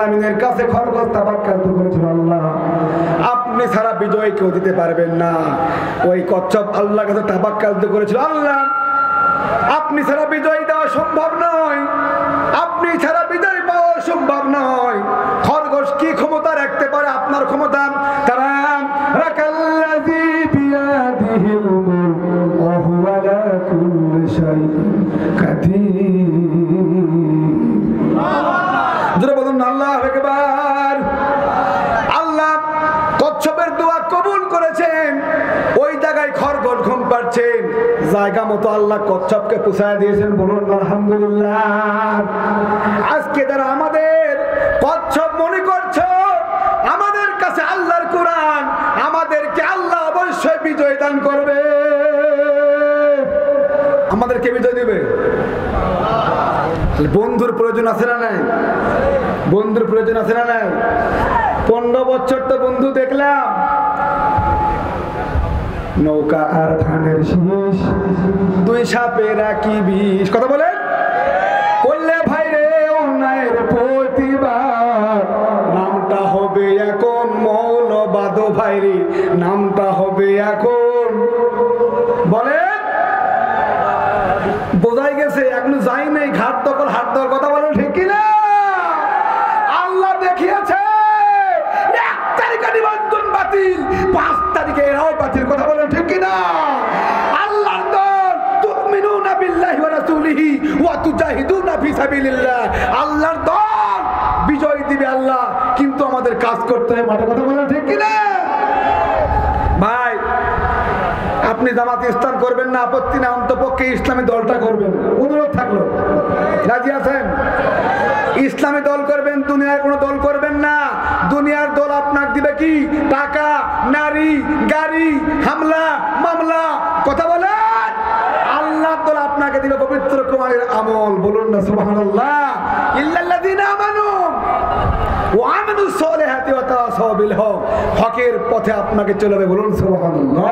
আলামিনের কাছে খরগোশ তাওয়াক্কাল করেছিল, আল্লাহ আপনি ছাড়া বিজয় কেউ দিতে পারবেন না। ওই কচ্ছপ আল্লাহর কাছে তাওয়াক্কাল করেছিল, আল্লাহ আপনি ছাড়া বিজয় দেওয়া সম্ভব নয়, আপনি ছাড়া বিজয় পাওয়া সম্ভব নয়। খরগোশ কি ক্ষমতা রাখতে পারে আপনার ক্ষমতা? তারা রাকাল্লাযী বিয়াদিহিল মুলক ওয়া হুয়া আলা কুল্লি শাইইন কাদির। যারা বলুন আল্লাহু আকবার। আল্লাহ কচ্ছপের দোয়া কবুল করেছেন, ওই জায়গায় খরগোশ ঘুম পাচ্ছেন, জায়গা মতো আল্লাহ কচ্ছপকে পৌঁছায় দিয়েছেন। বলুন আলহামদুলিল্লাহ। আজকে যারা আমাদের কচ্ছপ মনে করছো, আমাদের কাছে আল্লাহর কোরআন, আমাদেরকে আল্লাহ অবশ্যই বিজয় দান করবে। আমাদেরকে বিজয় দিবে। বন্ধুর প্রয়োজন আছে না নাই? বন্ধুর প্রয়োজন আছে না নাই? 15 বছর তো বন্ধু দেখলাম, নৌকা আর ধানের শীষ, দুই সাপের একই বিষ। কথা বলেন, করলে ভাই রে অন্যায়ের প্রতিবাদ, নামটা হবে এখন মৌলবাদ ভাই রে, নামটা হবে এখন। বলেন বোঝাই গেছে, এখনো যাই নাই ঘাট দখল হাট দখল। কথা বলেন ঠিক কিনা? আল্লাহ দেখিয়েছে 1 তারিখে নিবন্ধন বাতিল, 5 তারিখে এরাও বাতিল। কথা বলেন ঠিক কিনা? আল্লাহর দল তুমিনুনা বিল্লাহি ওয়া রাসূলিহি ওয়া তুজাহিদুনা ফি সাবিলিল্লাহ। আল্লাহর দল বিজয় দিবে আল্লাহ, কিন্তু আমাদের কাজ করতে হবে মাঠে। কথা বলেন ঠিক কিনা? ভাই আপনি জামাতে ইসলাম করবেন না, আপত্তি না, অন্তপক্ষে ইসলামী দলটা করবেন, অনুরোধ থাকলো। রাজি আছেন? ইসলামী দল করবেন, দুনিয়ার কোনো দল করবেন না। দুনিয়ার দল আপনাকে দিবে কি? টাকা, নারী, গাড়ি, হামলা, মামলা। কথা বলেন, আল্লাহর দল আপনাকে দিবে পবিত্র কুরআনের আমল। বলুন না সুবহানাল্লাহ। ইল্লাল্লাযীনা আমানু ওয়া আমিলুস সালিহাতি ওয়া তাওয়াসাউ বিল হক। হকের পথে আপনাকে চলবে। বলুন সুবহানাল্লাহ।